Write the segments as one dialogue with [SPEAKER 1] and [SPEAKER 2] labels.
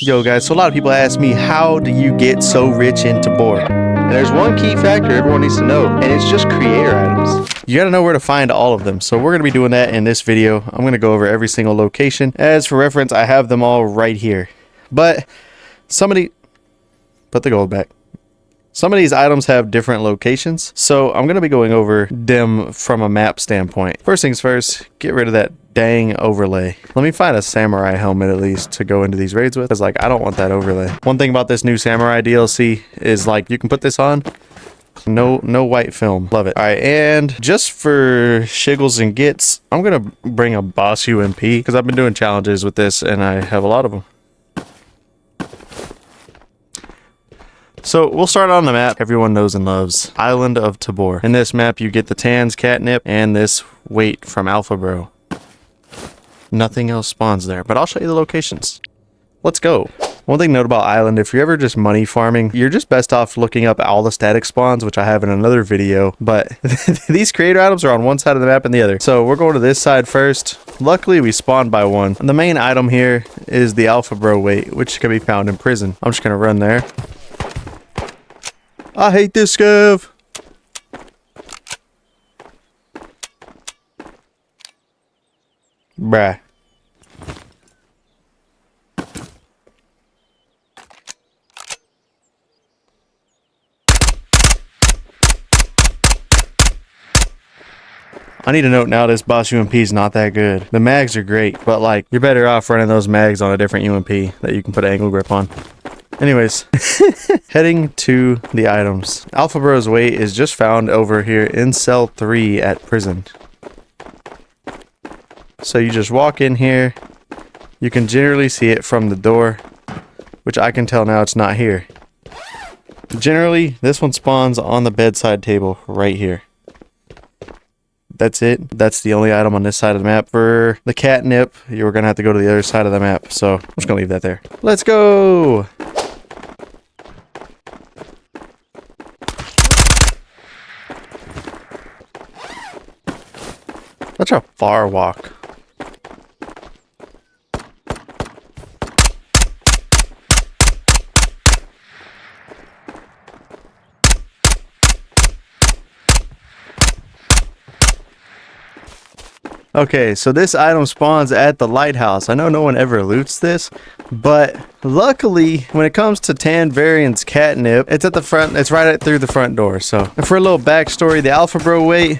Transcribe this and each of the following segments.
[SPEAKER 1] Yo guys, so a lot of people ask me, how do you get so rich in Tabor? And there's one key factor everyone needs to know, and it's just creator items. You gotta know where to find all of them, so we're gonna be doing that in this video. I'm gonna go over every single location. As for reference, I have them all right here. But somebody... Put the gold back. Some of these items have different locations, so I'm going to be going over them from a map standpoint. First things first, get rid of that dang overlay. Let me find a samurai helmet at least to go into these raids with, because like I don't want that overlay. One thing about this new samurai DLC is like you can put this on, no white film. Love it. All right, and just for shiggles and gits, I'm going to bring a boss UMP because I've been doing challenges with this and I have a lot of them. So we'll start on the map everyone knows and loves, Island of Tabor. In this map you get the Tans catnip and this weight from Alpha Bro. Nothing else spawns there, but I'll show you the locations. Let's go. One thing to note about Island, if you're ever just money farming, you're just best off looking up all the static spawns, which I have in another video, but these creator items are on one side of the map and the other. So we're going to this side first. Luckily we spawned by one. And the main item here is the Alpha Bro weight, which can be found in prison. I'm just gonna run there. I hate this scav. Bruh. I need to note now this boss UMP is not that good. The mags are great, but like you're better off running those mags on a different UMP that you can put an angle grip on. Anyways, heading to the items. Alpha Bro's weight is just found over here in cell 3 at prison. So you just walk in here. You can generally see it from the door, which I can tell now it's not here. Generally, this one spawns on the bedside table right here. That's it. That's the only item on this side of the map. For the catnip, you're going to have to go to the other side of the map. So I'm just going to leave that there. Let's go! Such a far walk. Okay, so this item spawns at the lighthouse. I know no one ever loots this, but luckily, when it comes to Tan Variant's catnip, it's at the front. It's right through the front door. So, for a little backstory, the Alpha Bro weight.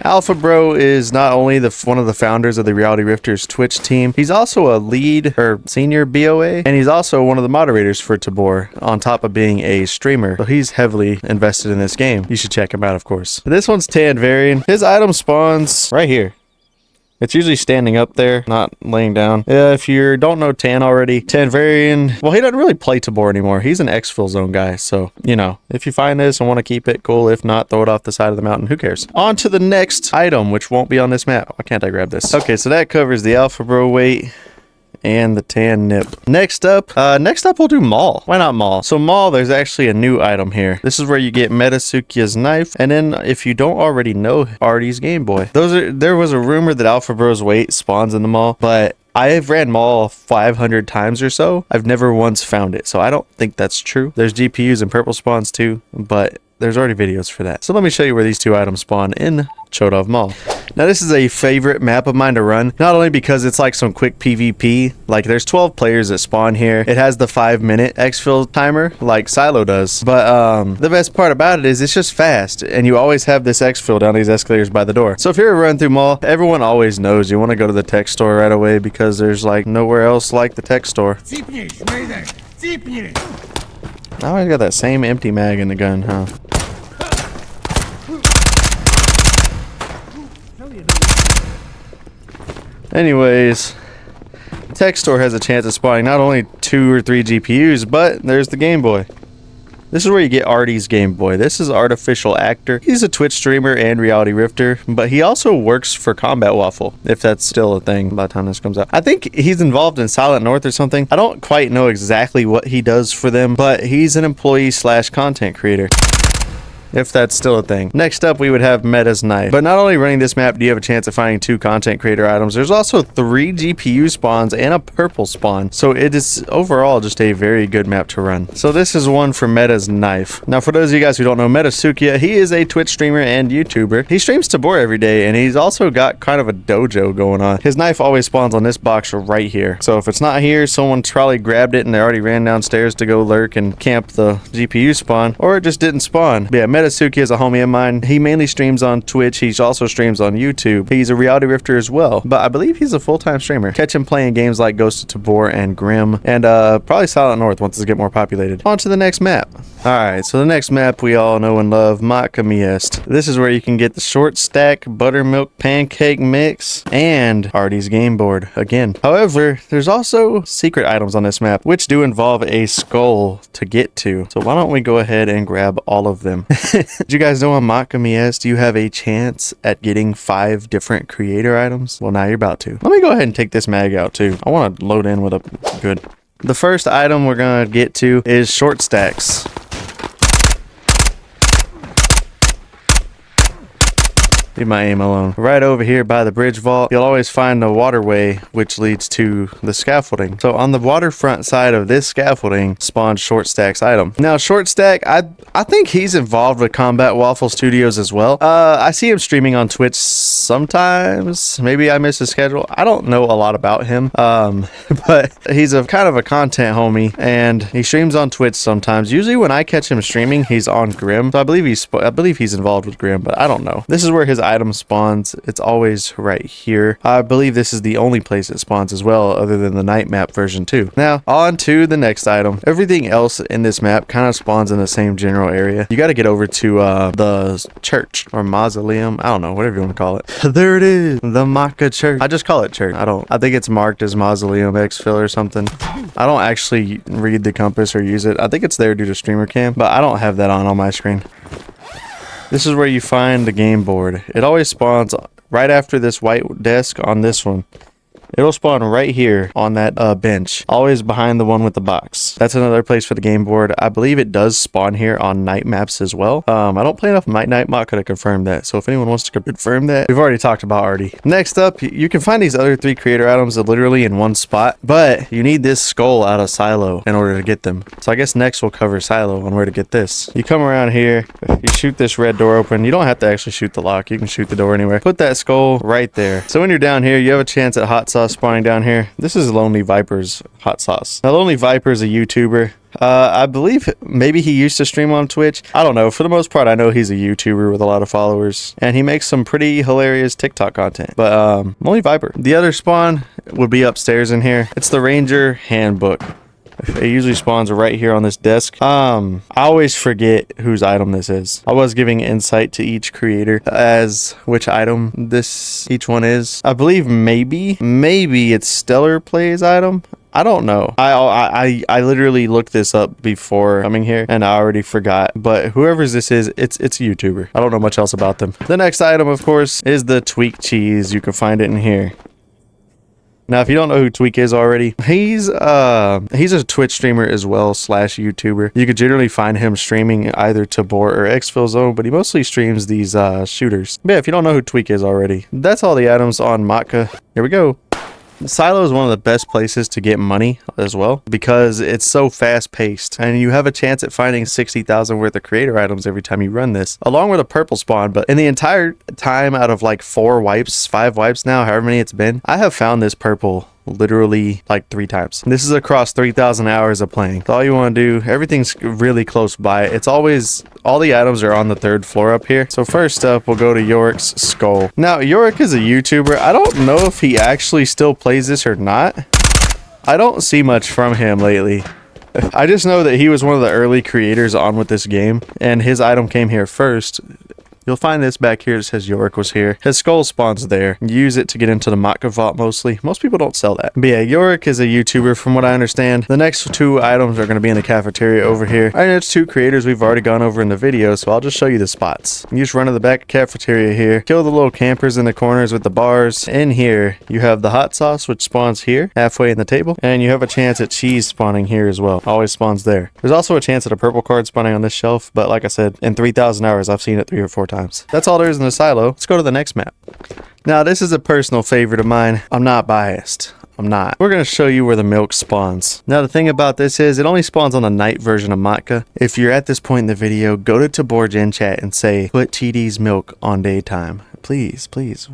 [SPEAKER 1] Alpha Bro is not only one of the founders of the Reality Rifters Twitch team, he's also a lead or senior BOA, and he's also one of the moderators for Tabor, on top of being a streamer. So he's heavily invested in this game. You should check him out, of course. This one's Tan Varian. His item spawns right here. It's usually standing up there, not laying down. If you don't know Tan already, Tan Varian, well, he doesn't really play Tabor anymore. He's an exfil zone guy. So, you know, if you find this and want to keep it, cool. If not, throw it off the side of the mountain. Who cares? On to the next item, which won't be on this map. Why can't I grab this? Okay, so that covers the Alpha Bro weight and the Tan nip. Next up we'll do Maul. Why not Maul? So Maul, there's actually a new item here. This is where you get Metasukia's knife, and then if you don't already know, Artie's Game Boy. There was a rumor that Alpha Bro's weight spawns in the Maul, but I've ran Maul 500 times or so. I've never once found it, so I don't think that's true. There's GPUs and purple spawns too, but there's already videos for that. So let me show you where these two items spawn in Chodov Mall. Now this is a favorite map of mine to run, not only because it's like some quick PvP, like there's 12 players that spawn here. It has the 5-minute exfil timer like Silo does, but the best part about it is it's just fast, and you always have this exfil down these escalators by the door. So if you're running through Mall, everyone always knows you want to go to the tech store right away because there's like nowhere else like the tech store. Now I got that same empty mag in the gun, huh? Anyways, Tech Store has a chance of spawning not only 2 or 3 GPUs, but there's the Game Boy. This is where you get Artie's Game Boy. This is Artificial Actor. He's a Twitch streamer and Reality Rifter, but he also works for Combat Waffle, if that's still a thing by the time this comes out. I think he's involved in Silent North or something. I don't quite know exactly what he does for them, but he's an employee / content creator. if that's still a thing. Next up, we would have Meta's Knife. But not only running this map do you have a chance of finding 2 content creator items, there's also 3 GPU spawns and a purple spawn. So it is overall just a very good map to run. So this is one for Meta's Knife. Now for those of you guys who don't know Metasukia, he is a Twitch streamer and YouTuber. He streams Tabor every day, and he's also got kind of a dojo going on. His knife always spawns on this box right here. So if it's not here, someone's probably grabbed it and they already ran downstairs to go lurk and camp the GPU spawn, or it just didn't spawn. But yeah, Metasukia is a homie of mine. He mainly streams on Twitch. He also streams on YouTube. He's a reality rifter as well, but I believe he's a full-time streamer. Catch him playing games like Ghost of Tabor and Grim, and probably Silent North once it get more populated. On to the next map. Alright, so the next map we all know and love, Matka Miest. This is where you can get the short stack buttermilk pancake mix and Artie's game board again. However, there's also secret items on this map, which do involve a skull to get to. So why don't we go ahead and grab all of them? Did you guys know on Matka Miest you have a chance at getting 5 different creator items? Well, now you're about to. Let me go ahead and take this mag out too. I want to load in with a good. The first item we're gonna get to is short stacks. Leave my aim alone. Right over here by the bridge vault, you'll always find a waterway which leads to the scaffolding. So on the waterfront side of this scaffolding spawns short stack's item. Now short stack, I think he's involved with Combat Waffle Studios as well. I see him streaming on Twitch sometimes. Maybe I miss his schedule. I don't know a lot about him. But he's a kind of a content homie, and he streams on Twitch sometimes. Usually when I catch him streaming, he's on Grim. So I believe he's involved with Grim, but I don't know. This is where his item spawns. It's always right here. I believe this is the only place it spawns as well, other than the night map version 2. Now on to the next item. Everything else in this map kind of spawns in the same general area. You got to get over to the church or mausoleum. I don't know, whatever you want to call it. There it is, the Matka Church. I just call it church. I think it's marked as mausoleum exfil or something. I don't actually read the compass or use it. I think it's there due to streamer cam, but I don't have that on my screen. This is where you find the game board. It always spawns right after this white desk on this one. It'll spawn right here on that bench, always behind the one with the box. That's another place for the game board. I believe it does spawn here on night maps as well. I don't play enough night Matka to confirm that, so if anyone wants to confirm that, we've already talked about Artie. Next up, you can find these other 3 creator items literally in one spot, but you need this skull out of Silo in order to get them. So I guess next we'll cover Silo on where to get this. You come around here, you shoot this red door open. You don't have to actually shoot the lock. You can shoot the door anywhere. Put that skull right there. So when you're down here, you have a chance at hot sauce spawning down here. This is Lonely Viper's hot sauce. Now Lonely Viper is a YouTuber. I believe maybe he used to stream on Twitch. I don't know. For the most part, I know he's a YouTuber with a lot of followers, and he makes some pretty hilarious TikTok content. But Lonely Viper. The other spawn would be upstairs in here. It's the Ranger Handbook. It usually spawns right here on this desk. I always forget whose item this is. I was giving insight to each creator as which item each one is. I believe maybe it's Stellar Play's item. I don't know. I literally looked this up before coming here and I already forgot. But whoever's this is, it's a YouTuber. I don't know much else about them. The next item, of course, is the Tweak Cheese. You can find it in here. Now, if you don't know who Tweak is already, he's a Twitch streamer as well / YouTuber. You could generally find him streaming either Tabor or Exfil Zone, but he mostly streams these shooters. But yeah, if you don't know who Tweak is already, that's all the items on Matka. Here we go. Silo is one of the best places to get money as well because it's so fast paced and you have a chance at finding 60,000 worth of creator items every time you run this, along with a purple spawn. But in the entire time out of like 5 wipes now, however many it's been, I have found this purple literally like 3 times. This is across 3,000 hours of playing. So all you want to do, everything's really close by. It's always, all the items are on the 3rd floor up here. So first up, we'll go to Yorick's skull. Now, Yorick is a YouTuber. I don't know if he actually still plays this or not. I don't see much from him lately. I just know that he was one of the early creators on with this game, and his item came here first. You'll find this back here that says Yorick was here. His skull spawns there. You use it to get into the Matka vault mostly. Most people don't sell that. But yeah, Yorick is a YouTuber from what I understand. The next two items are going to be in the cafeteria over here. I know it's two creators we've already gone over in the video, so I'll just show you the spots. You just run to the back cafeteria here. Kill the little campers in the corners with the bars. In here, you have the hot sauce, which spawns here, halfway in the table. And you have a chance at cheese spawning here as well. Always spawns there. There's also a chance at a purple card spawning on this shelf, but like I said, in 3,000 hours, I've seen it 3 or 4 times. That's all there is in the silo. Let's go to the next map. Now, this is a personal favorite of mine. I'm not biased. I'm not. We're going to show you where the milk spawns. Now, the thing about this is it only spawns on the night version of Matka. If you're at this point in the video, go to Tabor Gen Chat and say, put TD's milk on daytime. Please, please.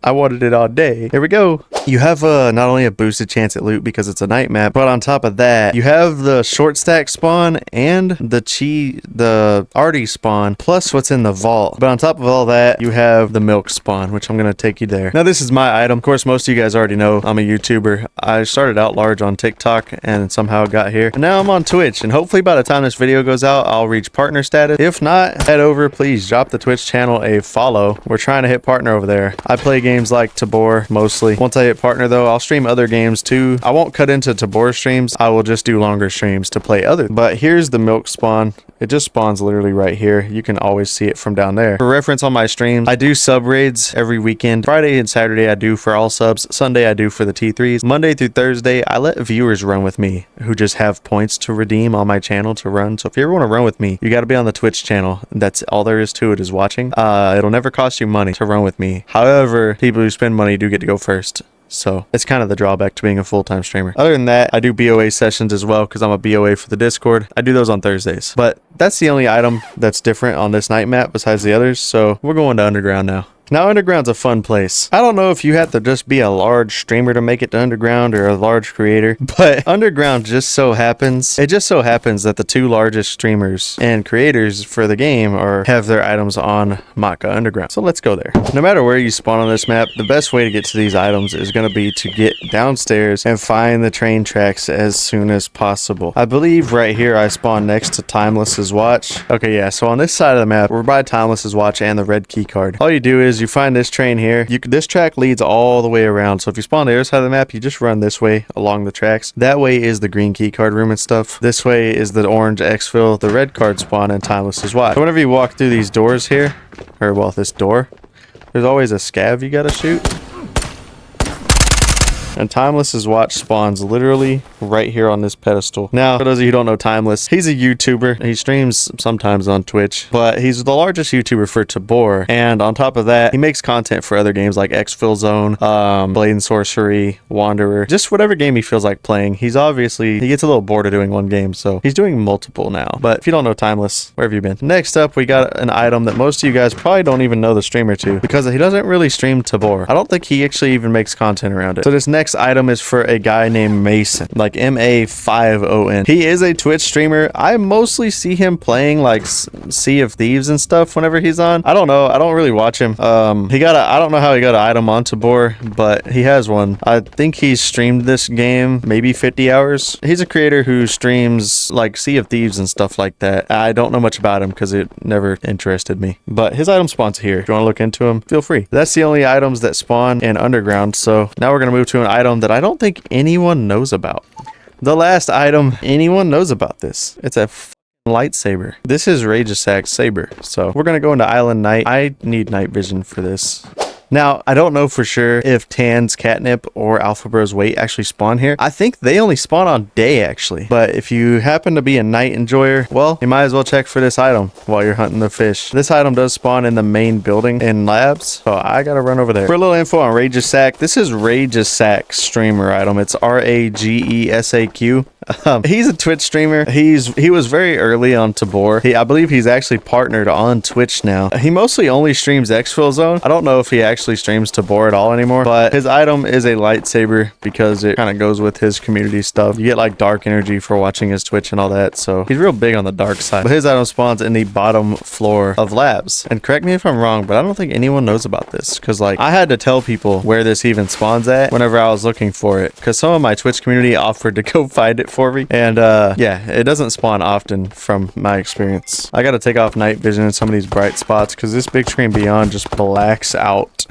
[SPEAKER 1] I wanted it all day. There we go. You have not only a boosted chance at loot because it's a night map, but on top of that, you have the short stack spawn and the arty spawn, plus what's in the vault. But on top of all that, you have the milk spawn, which I'm going to take you there. Now, this is my item. Of course, most of you guys already know I'm a YouTuber. I started out large on TikTok and somehow got here. And now I'm on Twitch, and hopefully by the time this video goes out, I'll reach partner status. If not, head over, please drop the Twitch channel a follow. We're trying to hit partner over there. I play games like Tabor mostly. Once I hit partner though, I'll stream other games too. I won't cut into Tabor streams. I will just do longer streams to play other. But here's the milk spawn. It just spawns literally right here. You can always see it from down there. For reference on my streams, I do sub raids every weekend. Friday and Saturday I do for all subs. Sunday I do for the T3s. Monday through Thursday I let viewers run with me who just have points to redeem on my channel to run. So if you ever want to run with me, you got to be on the Twitch channel. That's all there is to it, is watching. It'll never cost you money to run with me. However, people who spend money do get to go first. So it's kind of the drawback to being a full-time streamer. Other than that, I do BOA sessions as well because I'm a BOA for the Discord. I do those on Thursdays. But that's the only item that's different on this night map besides the others. So we're going to Underground now. Now, Underground's a fun place. I don't know if you have to just be a large streamer to make it to Underground or a large creator, but Underground it just so happens that the two largest streamers and creators for the game have their items on Matka Underground. So let's go there. No matter where you spawn on this map, the best way to get to these items is going to be to get downstairs and find the train tracks as soon as possible. I believe right here I spawn next to Timeless's watch. Okay, yeah, so on this side of the map, we're by Timeless's watch and the red key card. All you do is you find this train here. This track leads all the way around. So if you spawn on the other side of the map, you just run this way along the tracks. That way is the green key card room and stuff. This way is the orange exfil, the red card spawn, and Timeless's watch. So whenever you walk through these doors here, or well, this door, there's always a scav you gotta shoot. And Timeless's watch spawns literally right here on this pedestal. Now, for those of you who don't know Timeless, he's a YouTuber. He streams sometimes on Twitch, but he's the largest YouTuber for Tabor. And on top of that, he makes content for other games like Exfil Zone, Blade and Sorcery, Wanderer, just whatever game he feels like playing. He gets a little bored of doing one game, so he's doing multiple now. But if you don't know Timeless, where have you been? Next up, we got an item that most of you guys probably don't even know the streamer to, because he doesn't really stream Tabor. I don't think he actually even makes content around it. So this next item is for a guy named Mason, like M-A-5-O-N. He is a Twitch streamer. I mostly see him playing like Sea of Thieves and stuff whenever he's on. I don't know. I don't really watch him. I don't know how he got an item on Tabor, but he has one. I think he's streamed this game maybe 50 hours. He's a creator who streams like Sea of Thieves and stuff like that. I don't know much about him because it never interested me, but his item spawns here. If you want to look into him, feel free. That's the only items that spawn in Underground. So now we're going to move to an item that I don't think anyone knows about. The last item, anyone knows about this. It's a lightsaber. This is Ragesack's saber. So we're going to go into Island Night. I need night vision for this. Now, I don't know for sure if Tan's Catnip or Alpha Bro's Weight actually spawn here. I think they only spawn on day, actually. But if you happen to be a night enjoyer, well, you might as well check for this item while you're hunting the fish. This item does spawn in the main building in labs, so I gotta run over there. For a little info on Ragesack, this is Ragesack's streamer item. It's R-A-G-E-S-A-Q. He's a Twitch streamer. He was very early on Tabor. I believe he's actually partnered on Twitch now. He mostly only streams Exfil Zone. I don't know if he actually streams Tabor at all anymore, but his item is a lightsaber because it kind of goes with his community stuff. You get like dark energy for watching his Twitch and all that, so he's real big on the dark side. But his item spawns in the bottom floor of labs. And correct me if I'm wrong, but I don't think anyone knows about this because like I had to tell people where this even spawns at whenever I was looking for it because some of my Twitch community offered to go find it for for me. And yeah, it doesn't spawn often from my experience. I gotta take off night vision in some of these bright spots because this big screen beyond just blacks out.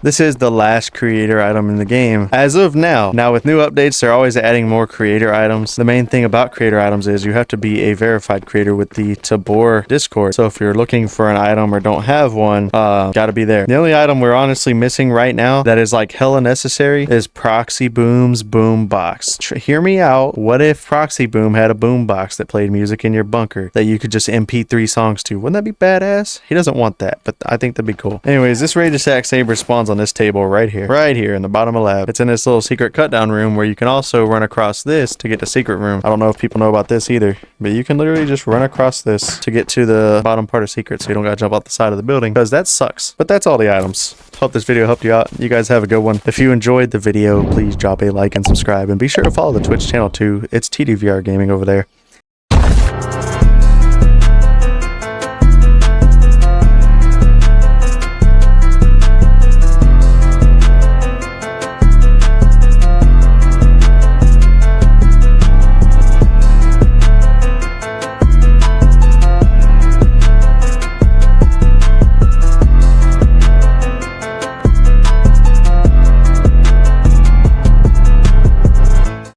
[SPEAKER 1] This is the last creator item in the game as of now. Now with new updates, they're always adding more creator items. The main thing about creator items is you have to be a verified creator with the Tabor Discord. So if you're looking for an item or don't have one, gotta be there. The only item we're honestly missing right now that is like hella necessary is Proxy Boom's boombox. Hear me out. What if Proxy Boom had a boombox that played music in your bunker that you could just MP3 songs to? Wouldn't that be badass? He doesn't want that, but I think that'd be cool. Anyways, this Rage Attack Saber spawns on this table right here in the bottom of lab. It's in this little secret cut down room where you can also run across this to get to secret room. I don't know if people know about this either, but you can literally just run across this to get to the bottom part of secret, so you don't gotta jump out the side of the building, because that sucks. But that's all the items. Hope this video helped you out. You guys have a good one. If you enjoyed the video, please drop a like and subscribe, and be sure to follow the Twitch channel too. It's TDVR Gaming over there.